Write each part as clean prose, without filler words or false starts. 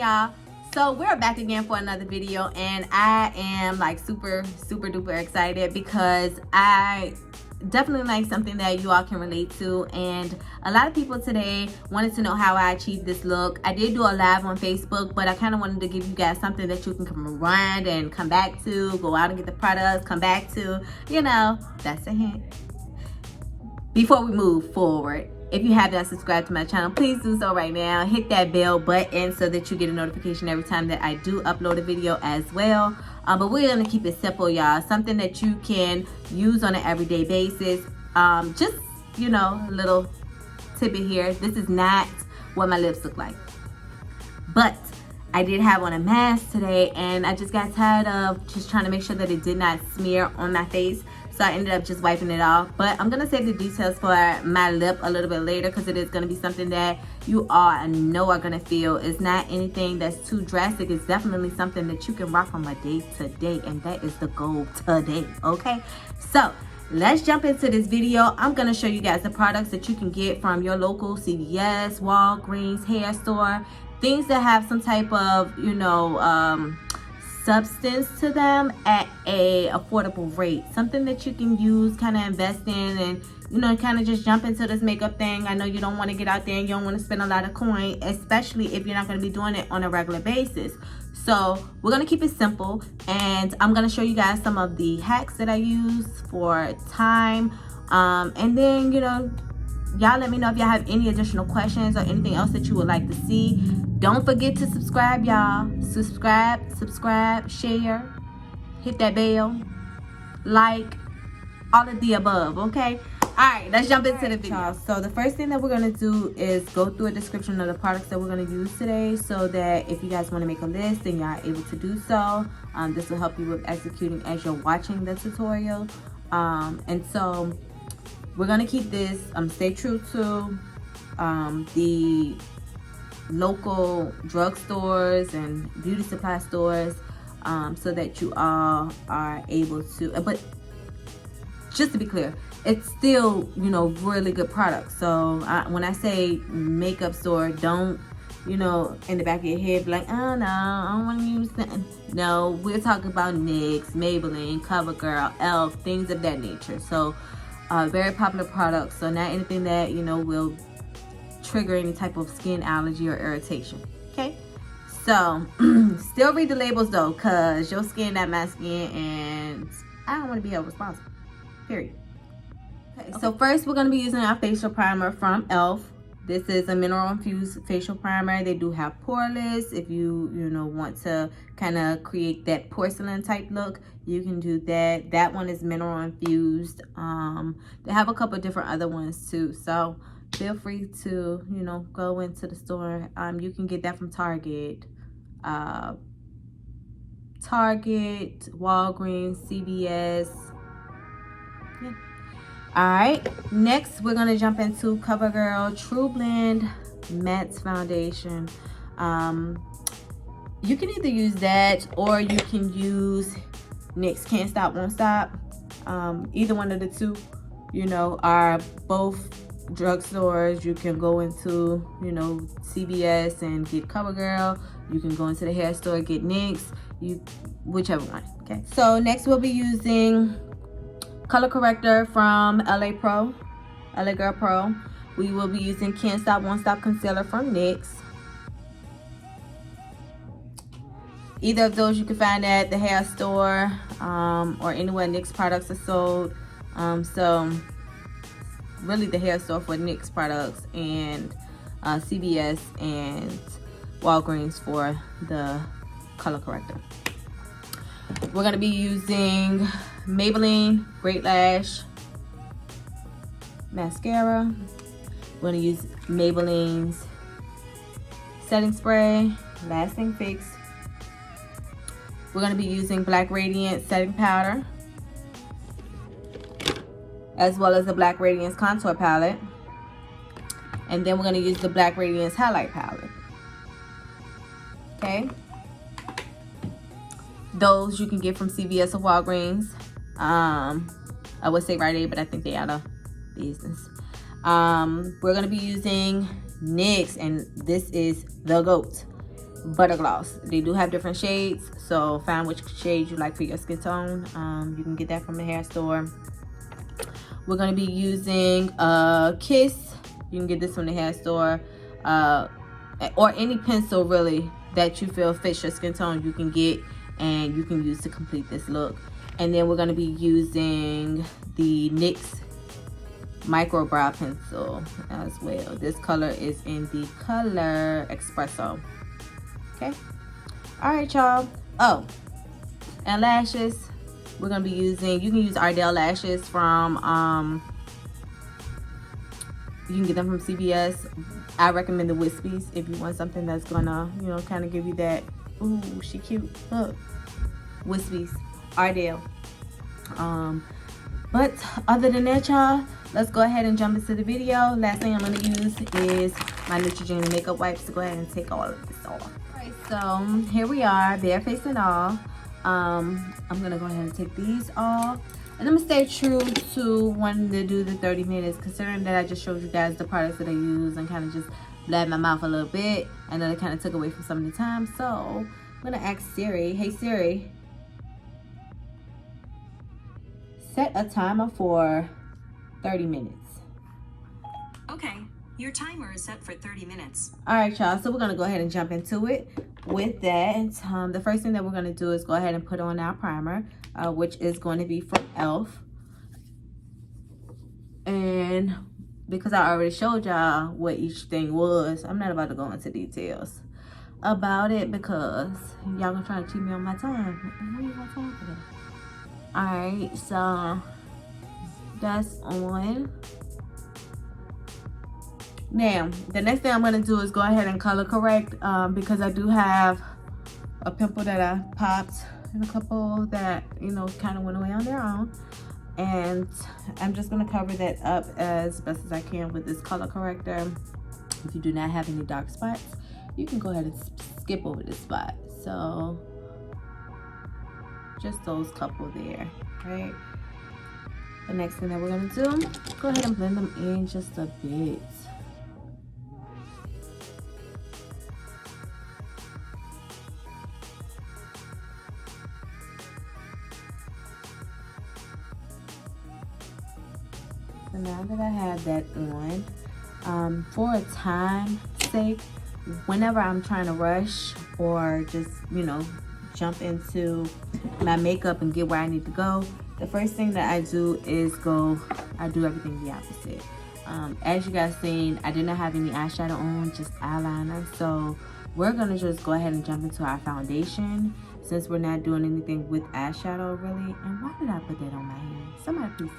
y'all? So we're back again for another video, and I am like super duper excited because I definitely like something that you all can relate to. And a lot of people today wanted to know how I achieved this look. I did do a live on Facebook, but I kind of wanted to give you guys something that you can come around and come back to, go out and get the products, come back to, you know, that's a hint. Before we move forward, if you have not subscribed to my channel, please do so right now. Hit that bell button so that you get a notification every time that I do upload a video as well. But we're gonna keep it simple, y'all. Something that you can use on an everyday basis. Just, you know, a little tidbit here. This is not what my lips look like. But I did have on a mask today, and I just got tired of just trying to make sure that it did not smear on my face. So I ended up just wiping it off. But I'm gonna save the details for my lip a little bit later, because it is gonna be something that you all I know are gonna feel. It's not anything that's too drastic. It's definitely something that you can rock on a day to day, and that is the goal today, okay? So let's jump into this video. I'm gonna show you guys the products that you can get from your local CVS, Walgreens, hair store, things that have some type of, you know, substance to them at a affordable rate. Something that you can use, kind of invest in, and, you know, kind of just jump into this makeup thing. I know you don't want to get out there and you don't want to spend a lot of coin, especially if you're not going to be doing it on a regular basis. So we're going to keep it simple, and I'm going to show you guys some of the hacks that I use for time. And then, you know, y'all let me know if y'all have any additional questions or anything else that you would like to see. Don't forget to subscribe, y'all. Subscribe, share, hit that bell, like, all of the above, okay? All right, let's jump into the video. So the first thing that we're gonna do is go through a description of the products that we're gonna use today, so that if you guys wanna make a list, then y'all are able to do so. This will help you with executing as you're watching the tutorial. And so we're gonna keep this, stay true to the local drugstores and beauty supply stores, so that you all are able to, but just to be clear, it's still, you know, really good products. So when I say makeup store, don't, you know, in the back of your head be like, oh no, I don't want to use that. No, we're talking about NYX, Maybelline, Covergirl, e.l.f., things of that nature. So very popular products, so not anything that, you know, will trigger any type of skin allergy or irritation, okay? So still read the labels though, because your skin not my skin, and I don't want to be held responsible, period. Okay, so first we're going to be using our facial primer from e.l.f. This is a mineral-infused facial primer. They do have poreless. If you know, want to kind of create that porcelain type look, you can do that. That one is mineral-infused. They have a couple of different other ones too, so feel free to, you know, go into the store. You can get that from Target, Walgreens, CVS. Yeah. All right, next we're gonna jump into Covergirl True Blend Matte Foundation. You can either use that, or you can use NYX Can't Stop Won't Stop. Either one of the two, you know, are both drugstores. You can go into, you know, CVS and get Covergirl. You can go into the hair store, get NYX, whichever one, okay? So next we'll be using Color Corrector from LA Girl Pro. We will be using Can't Stop Won't Stop Concealer from NYX. Either of those you can find at the hair store, or anywhere NYX products are sold. So really the hair store for NYX products, and CVS and Walgreens for the color corrector. We're going to be using Maybelline Great Lash Mascara. We're going to use Maybelline's Setting Spray Lasting Fix. We're going to be using Black Radiance Setting Powder, as well as the Black Radiance Contour Palette. And then we're going to use the Black Radiance Highlight Palette. Okay. Those you can get from CVS or Walgreens. I would say Rite Aid, but I think they're out of business. We're going to be using NYX, and this is the GOAT. Butter Gloss. They do have different shades, so find which shade you like for your skin tone. You can get that from the hair store. We're going to be using Kiss. You can get this from the hair store, or any pencil really that you feel fits your skin tone you can get, and you can use to complete this look. And then we're going to be using the NYX micro brow pencil as well. This color is in the color Espresso. Okay, all right, y'all. Oh, and lashes, we're gonna be using, you can use Ardell lashes from you can get them from CVS. I recommend the Wispies if you want something that's gonna, you know, kind of give you that, ooh, she cute, look. Wispies, Ardell. But other than that, y'all, let's go ahead and jump into the video. Last thing I'm going to use is my Neutrogena makeup wipes to go ahead and take all of this off. Alright, so here we are, barefaced and all. I'm going to go ahead and take these off. And I'm going to stay true to wanting to do the 30 minutes, considering that I just showed you guys the products that I use and kind of just blab my mouth a little bit. I know it kind of took away from some of the time. So I'm going to ask Siri, hey Siri, set a timer for 30 minutes. Okay, your timer is set for 30 minutes. All right, y'all, so we're gonna go ahead and jump into it. With that, the first thing that we're gonna do is go ahead and put on our primer, which is going to be from e.l.f. And because I already showed y'all what each thing was, I'm not about to go into details about it because y'all gonna try to cheat me on my time. I know you got time for that. Alright, so that's on. Now, the next thing I'm going to do is go ahead and color correct because I do have a pimple that I popped and a couple that, you know, kind of went away on their own. And I'm just going to cover that up as best as I can with this color corrector. If you do not have any dark spots, you can go ahead and skip over this spot. So just those couple there, right? The next thing that we're gonna do, go ahead and blend them in just a bit. So now that I have that on, for a time's sake, whenever I'm trying to rush or just, you know, jump into my makeup and get where I need to go, the first thing that I do is I do everything the opposite. As you guys seen, I did not have any eyeshadow on, just eyeliner. So we're gonna just go ahead and jump into our foundation since we're not doing anything with eyeshadow really. And why did I put that on my hand? Somebody please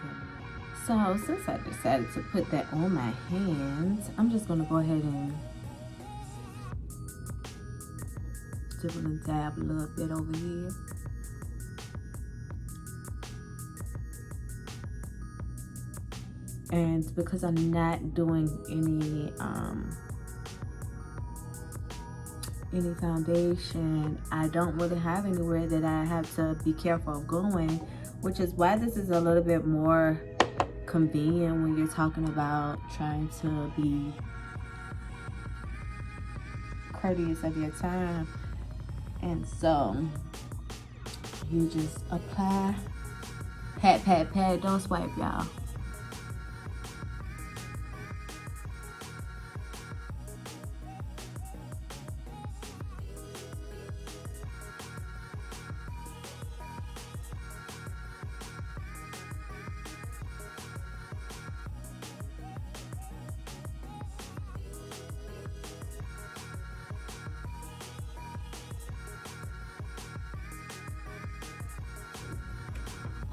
tell me. So since I decided to put that on my hands, I'm just gonna go ahead and dibble and dab a little bit over here. And because I'm not doing any foundation, I don't really have anywhere that I have to be careful of going, which is why this is a little bit more convenient when you're talking about trying to be courteous of your time. And so you just apply, pat, pat, pat, don't swipe, y'all.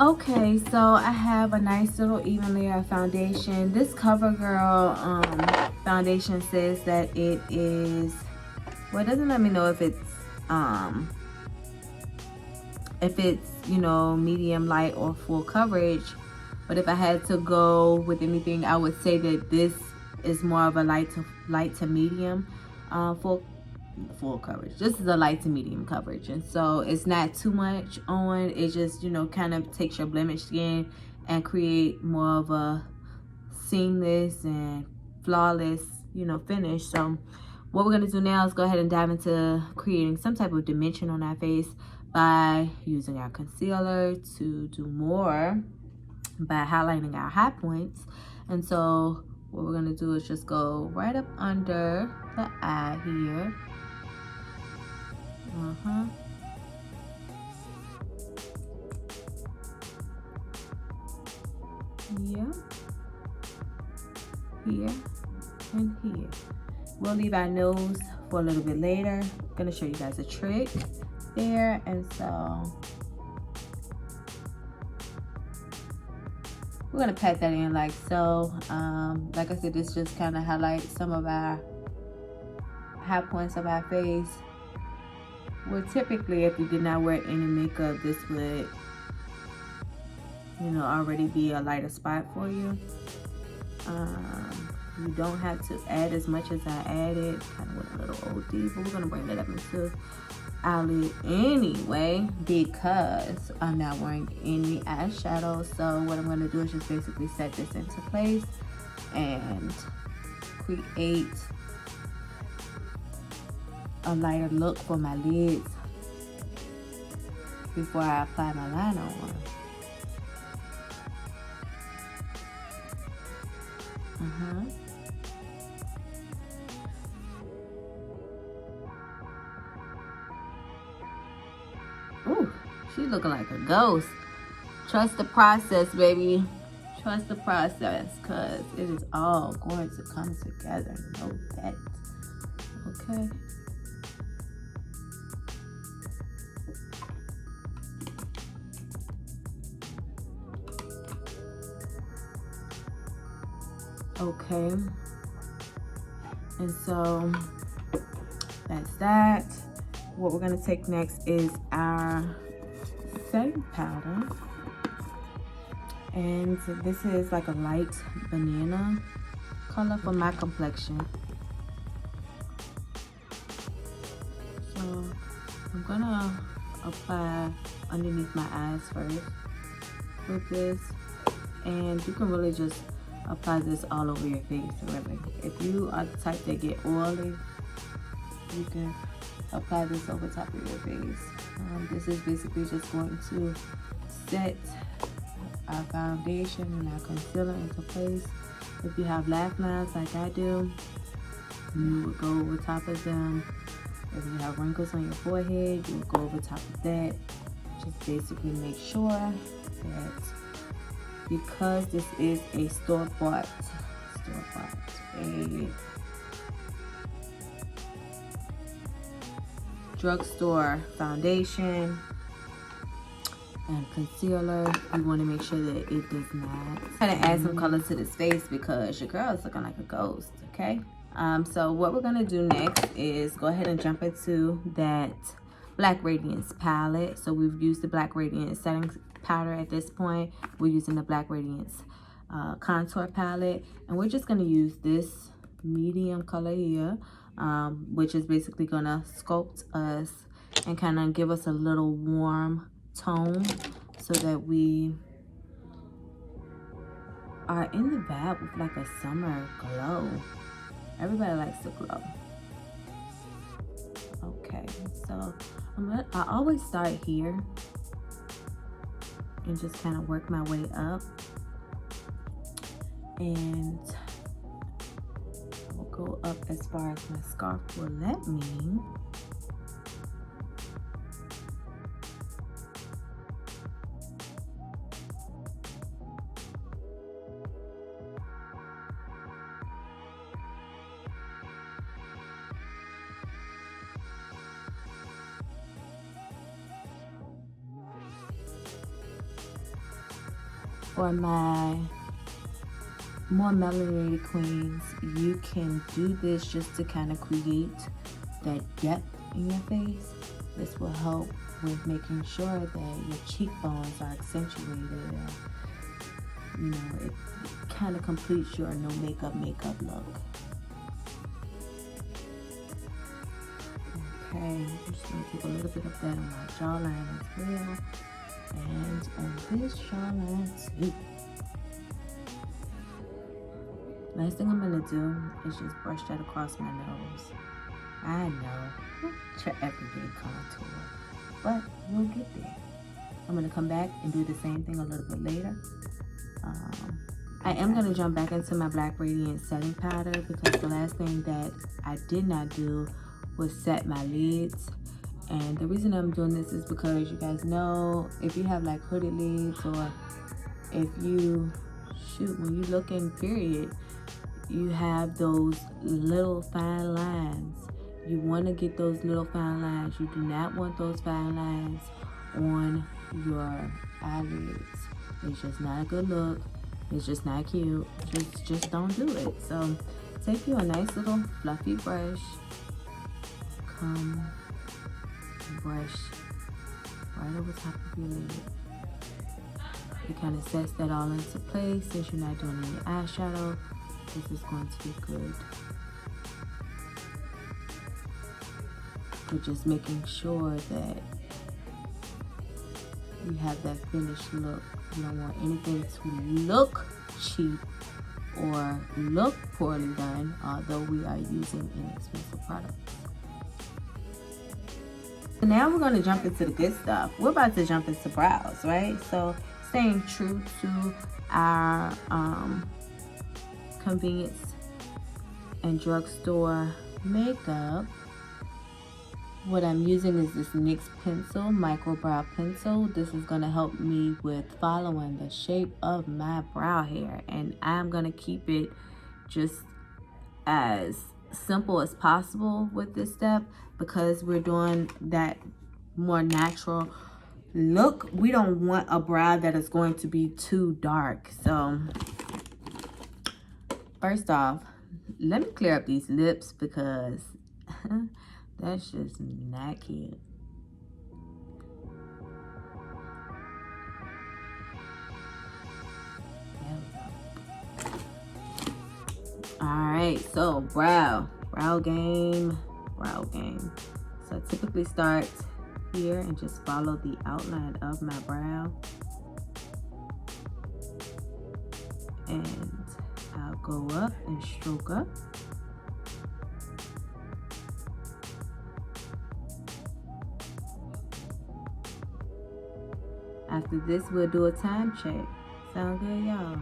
Okay, so I have a nice little even layer of foundation. This Covergirl foundation says that it is, well, it doesn't let me know if it's you know, medium, light, or full coverage. But if I had to go with anything, I would say that this is more of a light to medium full coverage. This is a light to medium coverage, and so it's not too much on. It just, you know, kind of takes your blemished skin and create more of a seamless and flawless, you know, finish. So What we're going to do now is go ahead and dive into creating some type of dimension on our face by using our concealer to do more by highlighting our high points. And so what we're going to do is just go right up under the eye here. Yeah. Here and here. We'll leave our nose for a little bit later. I'm gonna show you guys a trick there. And so we're gonna pat that in like so. Like I said, this just kind of highlights some of our high points of our face. Well, typically, if you did not wear any makeup, this would, you know, already be a lighter spot for you. You don't have to add as much as I added, kind of with a little OD, but we're gonna bring that up into eyelid anyway because I'm not wearing any eyeshadow. So what I'm gonna do is just basically set this into place and create a lighter look for my lids before I apply my liner on. Ooh, she's looking like a ghost. Trust the process, baby. Trust the process, because it is all going to come together. Know that. Okay. Okay. And so that's that. What we're going to take next is our setting powder. And this is like a light banana color for my complexion. So I'm going to apply underneath my eyes first with this. And you can really just apply this all over your face, really. If you are the type that get oily, you can apply this over top of your face. This is basically just going to set our foundation and our concealer into place. If you have laugh lines like I do, you would go over top of them. If you have wrinkles on your forehead, you would go over top of that. Just basically make sure that, because this is a store-bought, a drugstore foundation and concealer, you want to make sure that it does not. I'm gonna add some color to this face because your girl is looking like a ghost. Okay. So what we're gonna do next is go ahead and jump into that Black Radiance palette. So we've used the Black Radiance setting powder at this point. We're using the Black Radiance contour palette, and we're just going to use this medium color here, which is basically going to sculpt us and kind of give us a little warm tone so that we are in the vibe with like a summer glow. Everybody likes to glow. Okay, so I always start here and just kind of work my way up, and we'll go up as far as my scarf will let me. For my more melanated queens, you can do this just to kind of create that depth in your face. This will help with making sure that your cheekbones are accentuated. You know, it kind of completes your no makeup look. Okay, I'm just going to take a little bit of that on my jawline as well. And on this jawline too. Last thing I'm going to do is just brush that across my nose. I know, it's your everyday contour, but we'll get there. I'm gonna come back and do the same thing a little bit later. I am gonna jump back into my Black Radiance setting powder because the last thing that I did not do was set my lids. And the reason I'm doing this is because you guys know if you have like hooded lids, or if you, when you look in period, you have those little fine lines. You want to get those little fine lines. You do not want those fine lines on your eyelids. It's just not a good look. It's just not cute. Just don't do it. So take you a nice little fluffy brush. Come brush right over top of your lid. It kind of sets that all into place. Since you're not doing any eyeshadow, this is going to be good. We're just making sure that you have that finished look. You don't want anything to look cheap or look poorly done, although we are using inexpensive products. So now we're going to jump into the good stuff. We're about to jump into brows, right? So staying true to our convenience and drugstore makeup, what I'm using is this NYX pencil, micro brow pencil. This is going to help me with following the shape of my brow hair, and I'm going to keep it just as simple as possible with this step because we're doing that more natural look. We don't want a brow that is going to be too dark. So first off, let me clear up these lips because that's just not cute. There we go. Alright, so brow game. So I typically start here and just follow the outline of my brow. And I'll go up and stroke up. After this, we'll do a time check. Sound good, y'all?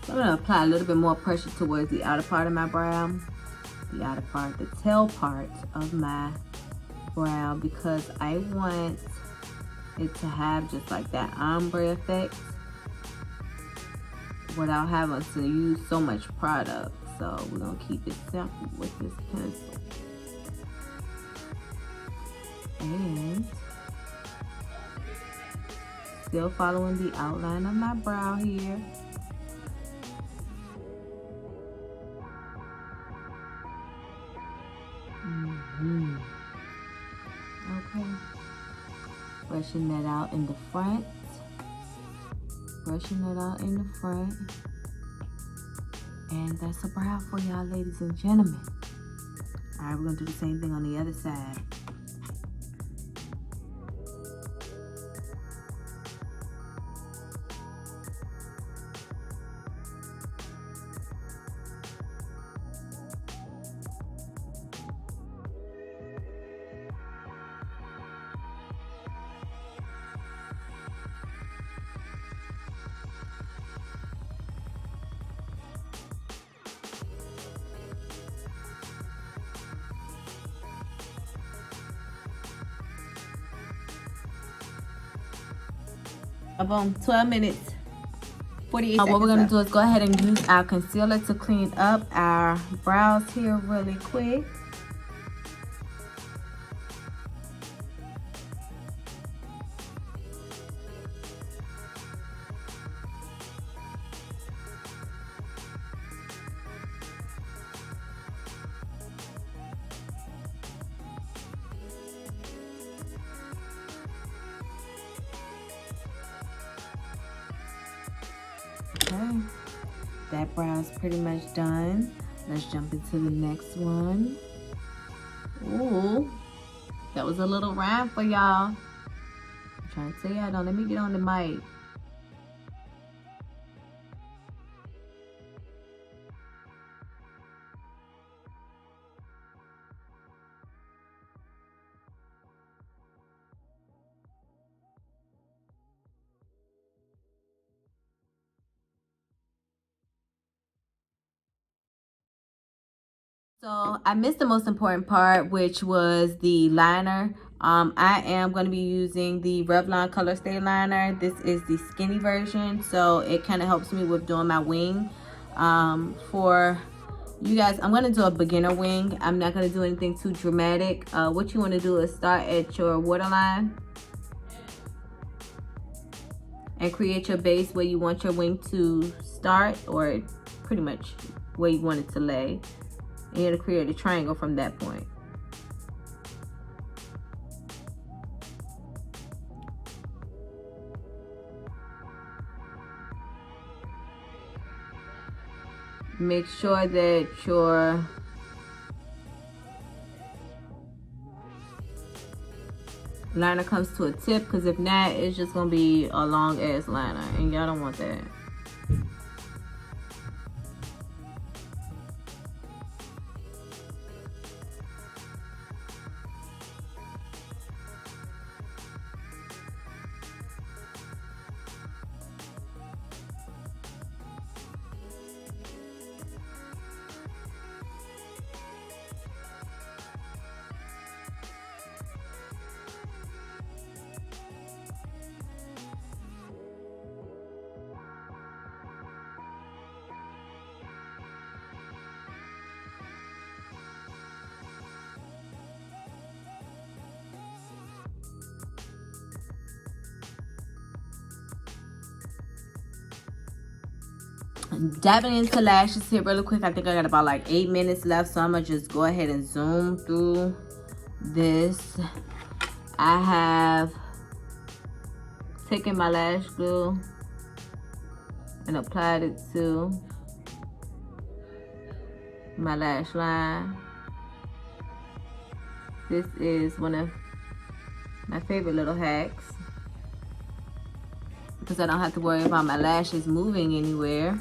So I'm gonna apply a little bit more pressure towards the outer part of my brow, the outer part, the tail part of my brow, because I want it to have just like that ombre effect without having to use so much product. So we're gonna keep it simple with this pencil. And still following the outline of my brow here. Okay. Brushing that out in the front. Brushing it out in the front. And that's a brow for y'all, ladies and gentlemen. All right, we're gonna do the same thing on the other side. Boom, 12 minutes, 48 seconds. What we're gonna do is go ahead and use our concealer to clean up our brows here really quick. Okay, that brow is pretty much done. Let's jump into the next one. Ooh, that was a little rhyme for y'all. I'm trying to tell y'all, don't let me get on the mic. So I missed the most important part, which was the liner. I am going to be using the Revlon Colorstay liner. This is the skinny version, so it kind of helps me with doing my wing. For you guys, I'm going to do a beginner wing. I'm not going to do anything too dramatic. What you want to do is start at your waterline and create your base where you want your wing to start, or pretty much where you want it to lay. And you're going to create a triangle from that point. Make sure that your liner comes to a tip, because if not, it's just going to be a long ass liner, and y'all don't want that. Dabbing into lashes here really quick. I think I got about like 8 minutes left, so I'm gonna just go ahead and zoom through this. I have taken my lash glue and applied it to my lash line. This is one of my favorite little hacks, because I don't have to worry about my lashes moving anywhere.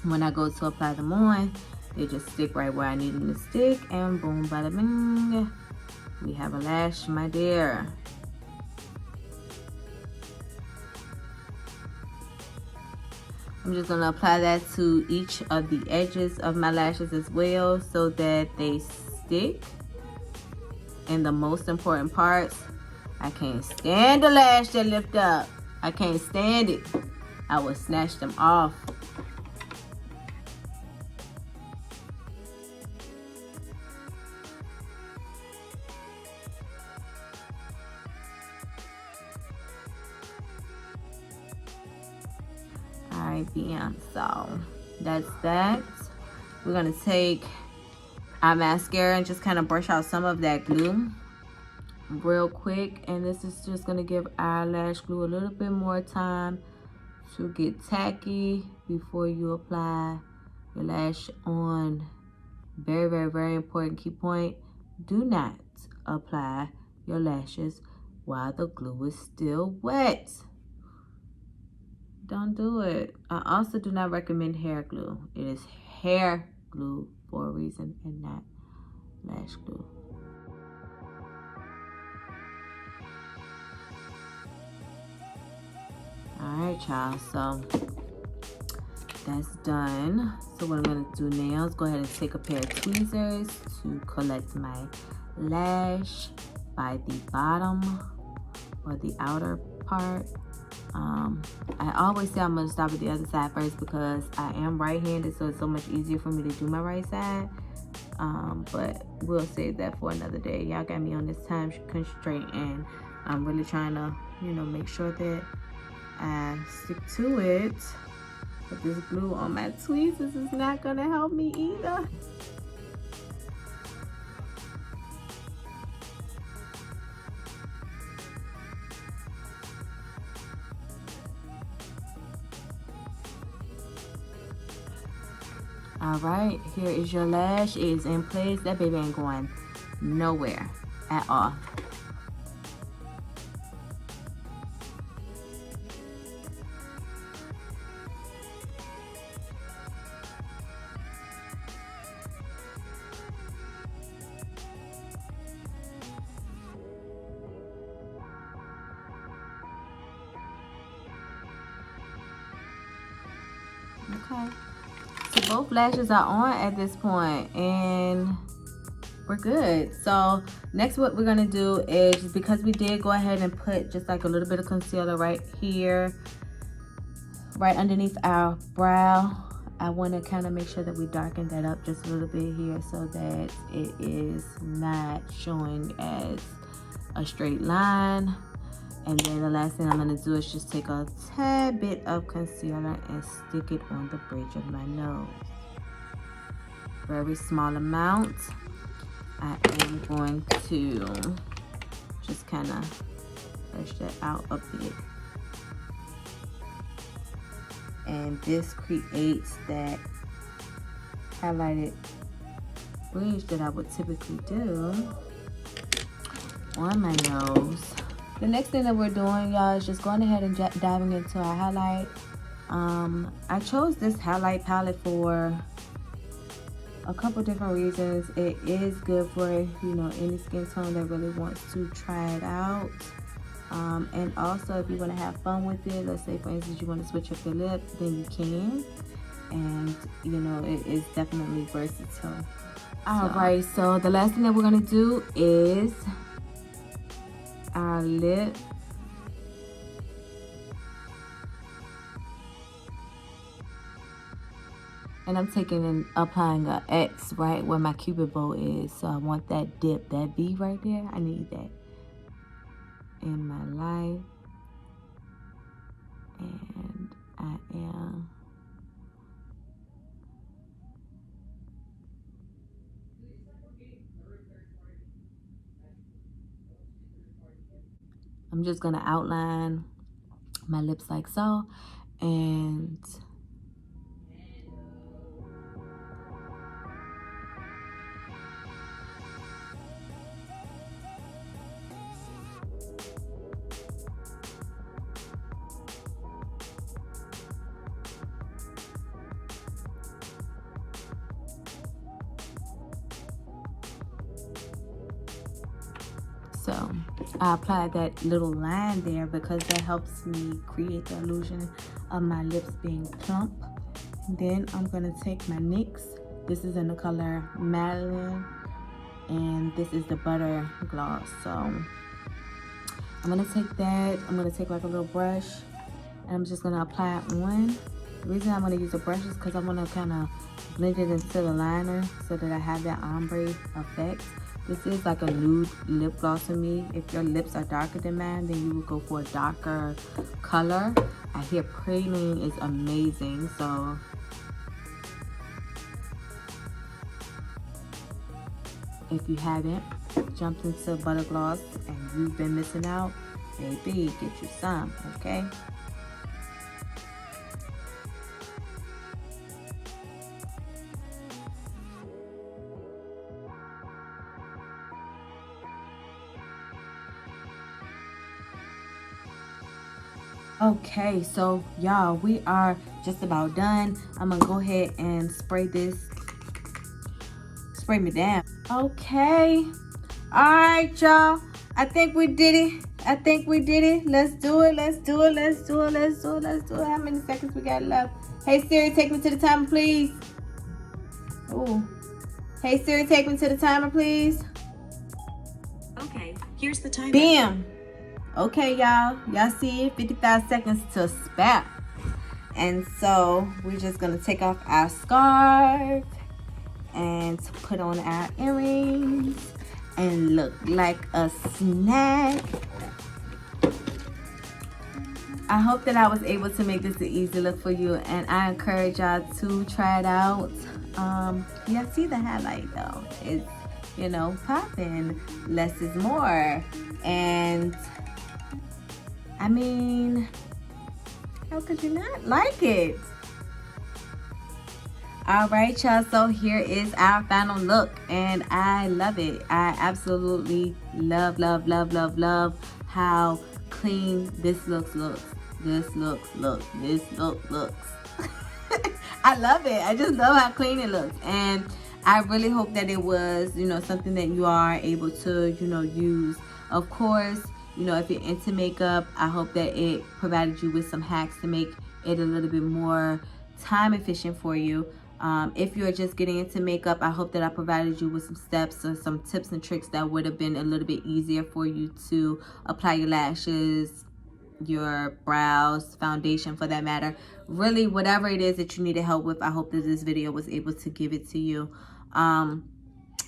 When I go to apply them on, they just stick right where I need them to stick, and boom, bada bing, we have a lash, my dear. I'm just gonna apply that to each of the edges of my lashes as well, so that they stick. And the most important parts, I can't stand the lash that lift up. I can't stand it. I will snatch them off. Alright, Beyond. So that's that. We're gonna take our mascara and just kind of brush out some of that glue real quick, and this is just gonna give our lash glue a little bit more time to get tacky before you apply your lash on. Very, very, very important key point: do not apply your lashes while the glue is still wet. Don't do it. I also do not recommend hair glue. It is hair glue for a reason and not lash glue. Alright, y'all, so that's done. So what I'm going to do now is go ahead and take a pair of tweezers to collect my lash by the bottom or the outer part. I always say I'm going to start with the other side first, because I am right-handed, so it's so much easier for me to do my right side. But we'll save that for another day. Y'all got me on this time constraint, and I'm really trying to, you know, make sure that I stick to it. But this glue on my tweezers is not gonna help me either. All right, here is your lash. It is in place. That baby ain't going nowhere at all. Okay. So both lashes are on at this point, and we're good. So next what we're gonna do is, because we did go ahead and put just like a little bit of concealer right here, right underneath our brow, I want to kind of make sure that we darken that up just a little bit here so that it is not showing as a straight line. And then the last thing I'm going to do is just take a tad bit of concealer and stick it on the bridge of my nose. Very small amount. I am going to just kind of brush that out a bit. And this creates that highlighted bridge that I would typically do on my nose. The next thing that we're doing, y'all, is just going ahead and diving into our highlight. I chose this highlight palette for a couple different reasons. It is good for, you know, any skin tone that really wants to try it out. And also, if you want to have fun with it, let's say for instance you want to switch up your lip, then you can. And you know, it is definitely versatile. Alright, so the last thing that we're going to do is our lip. And I'm taking and applying a X right where my cupid bow is. So I want that dip, that V right there. I need that in my life. And I am just gonna outline my lips like so, and so I applied that little line there because that helps me create the illusion of my lips being plump. And then I'm gonna take my NYX. This is in the color Maybelline, and this is the Butter Gloss. So I'm gonna take that. I'm gonna take like a little brush, and I'm just gonna apply it on. The reason I'm gonna use a brush is because I want to kind of blend it into the liner so that I have that ombre effect. This is like a nude lip gloss for me. If your lips are darker than mine, then you would go for a darker color. I hear praline is amazing, so if you haven't jumped into Butter Gloss and you've been missing out, baby, get you some, okay? Okay, so y'all, we are just about done. I'm gonna go ahead and spray me down. Okay, all right, y'all, I think we did it. Let's do it. How many seconds we got left? Hey Siri, take me to the timer, please. Ooh. Hey Siri, take me to the timer, please. Okay, here's the timer. Bam. Okay, y'all see it, 55 seconds to spare. And so we're just gonna take off our scarf and put on our earrings and look like a snack. I hope that I was able to make this an easy look for you, and I encourage y'all to try it out. Yeah, see the highlight though, it's, you know, popping. Less is more. And I mean, how could you not like it? All right, y'all, so here is our final look, and I love it. I absolutely love how clean this looks. This looks. I love it. I just love how clean it looks, and I really hope that it was, you know, something that you are able to, you know, use. Of course, you know, if you're into makeup, I hope that it provided you with some hacks to make it a little bit more time efficient for you. If you're just getting into makeup, I hope that I provided you with some steps or some tips and tricks that would have been a little bit easier for you to apply your lashes, your brows, foundation for that matter. Really, whatever it is that you needed help with, I hope that this video was able to give it to you.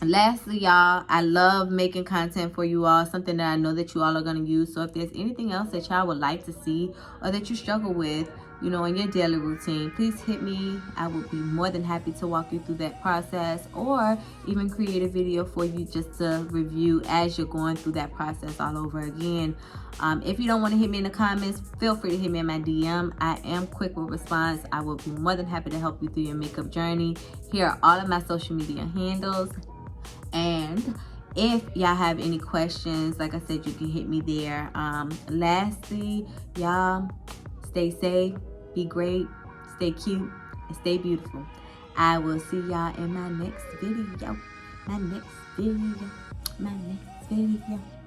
Lastly, y'all, I love making content for you all, something that I know that you all are going to use. So if there's anything else that y'all would like to see or that you struggle with, you know, in your daily routine, please hit me. I would be more than happy to walk you through that process, or even create a video for you just to review as you're going through that process all over again. If you don't want to hit me in the comments, feel free to hit me in my DM. I am quick with response. I will be more than happy to help you through your makeup journey. Here are all of my social media handles. And if y'all have any questions, like I said, you can hit me there. Lastly, y'all, stay safe, be great, stay cute, and stay beautiful. I will see y'all in my next video. My next video.